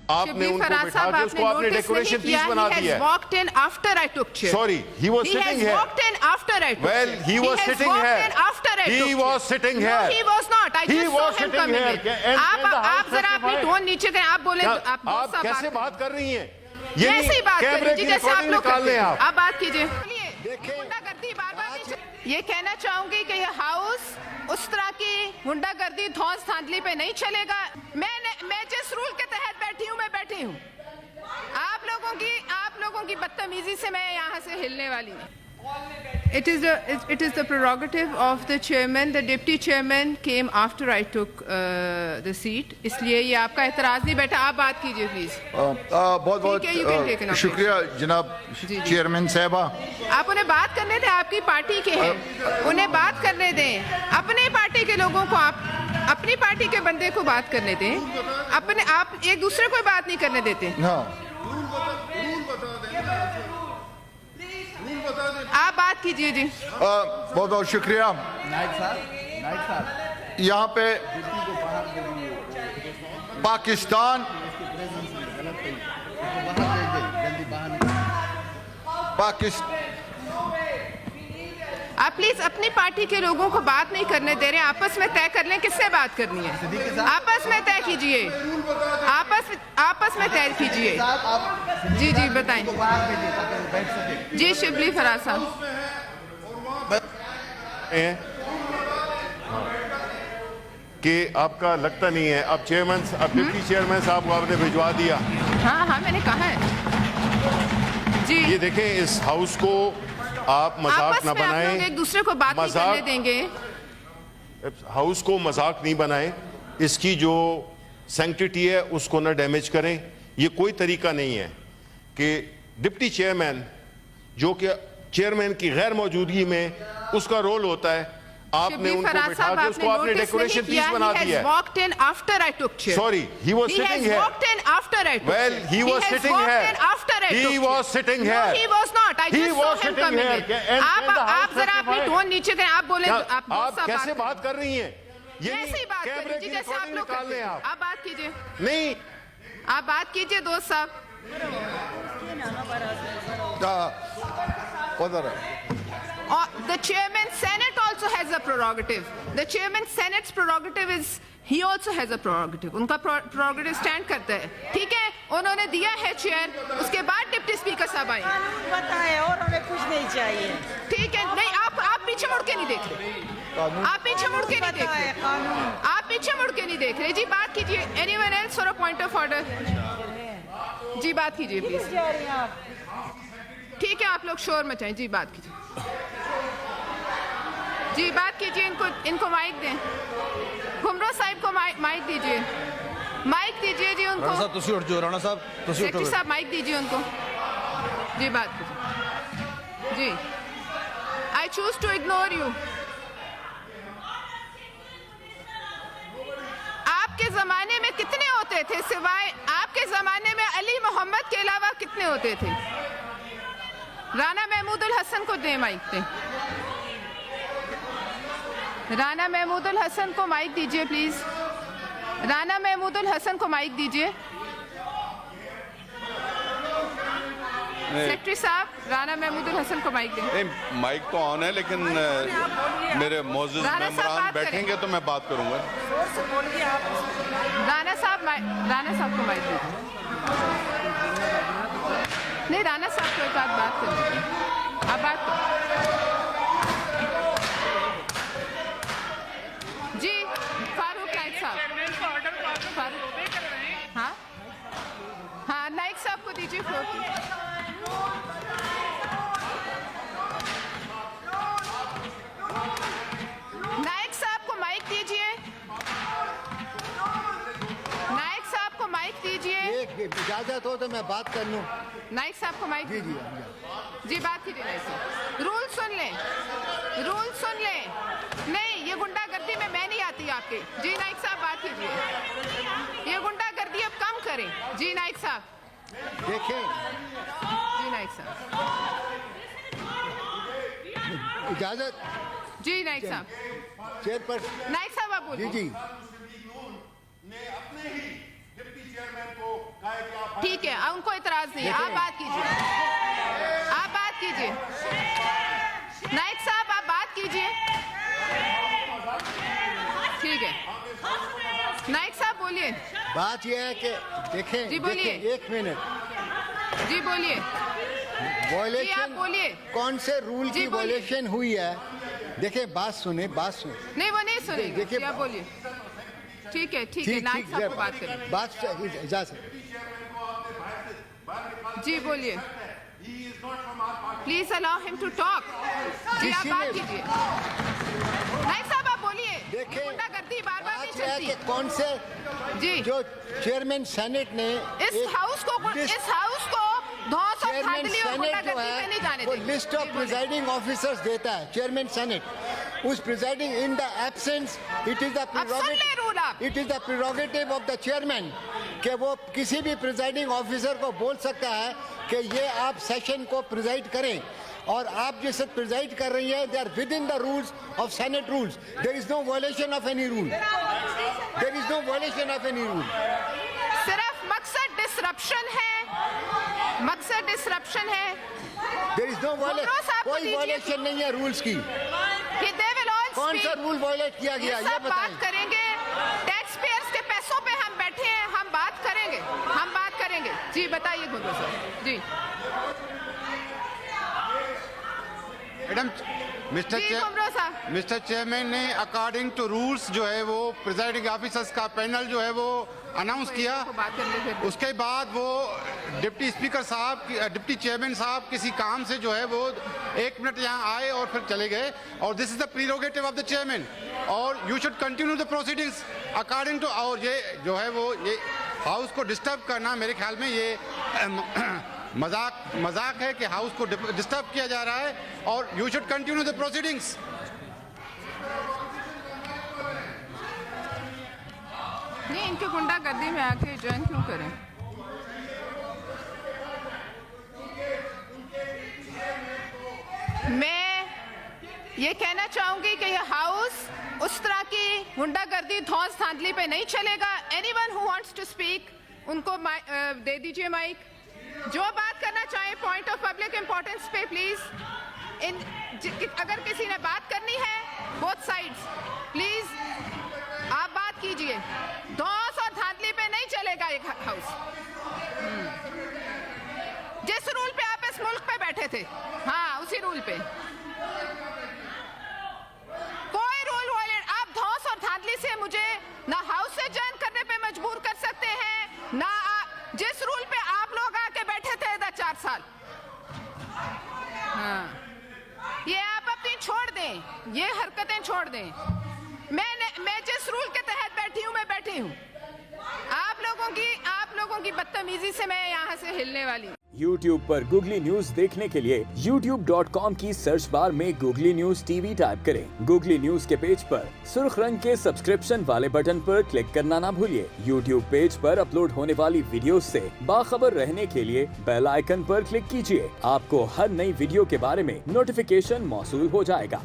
आपने उनको बिठा के उसको आपने डेकोरेशन पीस बना दिया है। Walked in after I took chair. Sorry, he was sitting here. Walked in after I took Well, chair. he was sitting here. After I took He was sitting No, here. he was not. I He just was saw him sitting coming here. in. आप जरा अपनी tone नीचे करें, आप बोले आप कैसे बात कर रही हैं? ये ऐसे ही बात कैमरे की जैसे आप रिकॉर्डिंग लोग निकाल लें आप। बात कीजिए। गुंडागर्दी बार-बार नहीं। ये कहना चाहूंगी कि ये हाउस उस तरह की गुंडागर्दी धौंस धांधली पे नहीं चलेगा। मैं जिस रूल के तहत बैठी हूँ मैं बैठी हूँ। आप लोगों की बदतमीजी से मैं यहाँ से हिलने वाली नहीं। It is the prerogative of the chairman. The deputy chairman came after I took the seat. इसलिए ये आपका एतराज नहीं बैठा। आप बात कीजिए प्लीज। बहुत बहुत शुक्रिया जनाब चेयरमैन साहबा। आप उन्हें बात करने दें, आपकी पार्टी के हैं, उन्हें बात करने दें। अपने पार्टी के लोगों को आप अपनी पार्टी के बंदे को बात करने दें। आप एक दूसरे को बात नहीं करने देते। आप बात कीजिए जी। बहुत बहुत शुक्रिया। यहाँ पे पाकिस्तान आप प्लीज अपनी पार्टी के लोगों को बात नहीं करने दे रहे। आपस में तय कर लें किससे बात करनी है। आपस में तय कीजिए। आपस में तय कीजिए। जी जी बताएं। जी शिबली फराज साहब कि आपका लगता नहीं है अब चेयरमैन, अब डिप्टी चेयरमैन साहब को आपने भिजवा दिया। हाँ हाँ मैंने कहा है जी। ये देखें, इस हाउस को आप मजाक ना बनाएं। एक दूसरे को बात नहीं करने देंगे। हाउस को मजाक नहीं बनाएं। इसकी जो सैंक्टिटी है उसको ना डैमेज करें। ये कोई तरीका नहीं है कि डिप्टी चेयरमैन, जो कि चेयरमैन की गैर मौजूदगी में उसका रोल होता है, आपने उनको बिठा के उसको आपने डेकोरेशन पीस बना दिया है। Walked in after I took chair. Sorry, he was sitting here. Walked in after I took Well, he was sitting here. After I took He was sitting here. No, he was not. I just saw him coming in. आप जरा अपनी tone नीचे करें। आप बोले आप कैसे बात कर रही हैं? ये ऐसे ही बात करिए जी जैसे आप लोग करते हैं। आप बात कीजिए। नहीं, आप बात कीजिए दोस्त साहब। The chairman Senate also has a prerogative. The chairman Senate's prerogative is he also has a prerogative. उनका prerogative stand करता है। ठीक है, उन्होंने दिया है चेयर, उसके बाद डिप्टी स्पीकर साहब आए। बताए और उन्हें कुछ नहीं चाहिए। ठीक है, नहीं आप पीछे मुड़ के नहीं देख रहे। आप पीछे मुड़ के नहीं देख रहे। आप पीछे मुड़ के नहीं देख रहे। जी बात कीजिए। Anyone else for a point of order? जी बात कीजिए प्लीज। ठीक है, आप लोग शोर मचाएं। जी बात कीजिए। जी बात कीजिए। इनको माइक दें। घुमरो साहब को माइक दीजिए। माइक दीजिए जी उनको। राणा साहब तुसी उठ जाओ। राणा साहब तुसी उठो। साहब माइक दीजिए उनको। जी बात कीजिए। जी I choose to ignore you. आपके जमाने में कितने होते थे? सिवाय आपके जमाने में अली मोहम्मद के अलावा कितने होते थे? राना महमूदुल हसन को दे माइक दे। राना महमूदुल हसन को माइक दीजिए प्लीज। राना महमूदुल हसन को माइक दीजिए। सेक्रेटरी साहब, राना महमूदुल हसन को माइक दें। माइक तो ऑन है, लेकिन मेरे मौजूद मेंबरान बैठेंगे तो मैं बात करूंगा। राणा साहब को माइक दीजिए। नहीं, राणा साहब को एक बात करें। आप बात करो। जी फारूक नाइक साहब। हाँ हाँ, नाइक साहब को दीजिए फ्लोर। नाइक साहब को माइक दीजिए। नाइक साहब को माइक दीजिए। इजाजत हो तो मैं बात कर लूं। नाइक साहब को माइक जी बात कीजिए। नाइक साहब रूल सुन लें। रूल सुन लें। नहीं, ये गुंडागर्दी में मैं नहीं आती आपके। जी नाइक साहब बात कीजिए। ये गुंडागर्दी अब कम करें। जी नाइक साहब देखें। जी नाइक साहब इजाजत। जी नाइक साहब। चेयरपर्सन नाइक साहब आप बोलिए। जी जी ने अपने ही डिप्टी चेयरमैन को कहा ठीक है, उनको इतराज नहीं है, आप बात कीजिए, आप बात कीजिए, नाइक साहब आप बात कीजिए, ठीक है, नाइक साहब बोलिए। बात यह है कि देखें, जी बोलिए। देखें, एक मिनट, जी बोलिए, जी आप वॉयलेशन बोलिए। कौन से रूल जी की बोलिए। वॉयलेशन हुई है? देखें, बात सुने, बात सुने। नहीं वो नहीं सुनेंगे, देखिए- जी आप बोलिए, ठीक है, ठीक है, ठीक नाइक ठीक साहब को बात करें, बात इजाजत। जी बोलिए, please allow him to talk, जी आप बात इसीलिए- कीजिए, नाइक साहब आप बोलिए, देखें, गुंडागर्दी बार बार नहीं बात यह है कि चलती, कौन से जी जो चेयरमैन सेनेट ने इस हाउस को धौंस और चेयरमैन धांधली और सेनेट जो गुंडागर्दी पे नहीं है जाने वो देंगे। लिस्ट जी ऑफ बोलिए। प्रिजाइडिंग ऑफिसर्स देता है चेयरमैन सेनेट। उस presiding in the absence it is सुन ले रूल आप। It is the prerogative of the chairman कि वो किसी भी प्रिजाइडिंग ऑफिसर को बोल सकता है कि ये आप सेशन को प्रिजाइड करें, और आप जिस प्रिजाइड कर रही है they are within the rules of senate rules. There is no violation of any rule, there is no violation of any rule. सिर्फ मकसद डिसरप्शन है, मकसद डिसरप्शन है, देयर इज नो गुमराह साहब को कोई दीजिए। वायलेशन नहीं है रूल्स की। कि they will all कौन सा speak। रूल वायलेट किया गया ये ये सब बताएं। बात करेंगे, टैक्स पेयर्स के पैसों पे हम बैठे हैं, हम बात करेंगे, हम बात करेंगे, जी बताइए गुंडो साहब, जी मैडम, जी गुमराह साहब, मिस्टर चेयरमैन ने अकॉर्डिंग टू रूल्स जो है वो प्रिजाइडिंग ऑफिसर्स का पैनल जो है वो अनाउंस किया। को बात करने फिर उसके बाद वो डिप्टी स्पीकर साहब, डिप्टी चेयरमैन साहब किसी काम से जो है वो 1 मिनट यहाँ आए और फिर चले गए, और this is the prerogative of the chairman, और you should continue the proceedings according to. और ये जो है वो ये हाउस को डिस्टर्ब करना मेरे ख्याल में ये मजाक है कि हाउस को डिस्टर्ब किया जा रहा है, और you should continue the proceedings. नहीं, इनके गुंडागर्दी में आके ज्वाइन क्यों करें? मैं ये कहना चाहूंगी कि यह हाउस उस तरह की गुंडागर्दी धौंस धांधली पे नहीं चलेगा। Anyone who wants to speak उनको दे दीजिए माइक, जो बात करना चाहे पॉइंट ऑफ पब्लिक इंपॉर्टेंस पे प्लीज। अगर किसी ने बात करनी है बोथ साइड्स, प्लीज आप बात कीजिए, धौंस और धांधली पे नहीं चलेगा ये हाउस। जिस रूल पे आप इस मुल्क पे बैठे थे, हाँ उसी रूल पे कोई रूल वायलेट। आप धौंस और धांधली से मुझे ना हाउस से ज्वाइन करने पे मजबूर कर सकते हैं, ना आप जिस रूल पे आप लोग आके बैठे थे इधर 4 साल, हाँ ये आप अपनी छोड़ दें, ये हरकतें छोड़ दें। मैं जिस रूल के तहत बैठी हूँ मैं बैठी हूँ। आप लोगों की बदतमीजी से मैं यहाँ से हिलने वाली हूँ। YouTube पर गूगली न्यूज देखने के लिए youtube.com की सर्च बार में गूगली न्यूज टीवी टाइप करें। गूगली न्यूज के पेज पर सुर्ख रंग के सब्सक्रिप्शन वाले बटन पर क्लिक करना ना भूलिए। YouTube पेज पर अपलोड होने वाली वीडियोस से बाखबर रहने के लिए बेल आइकन पर क्लिक कीजिए। आपको हर नई वीडियो के बारे में नोटिफिकेशन मौसूल हो जाएगा।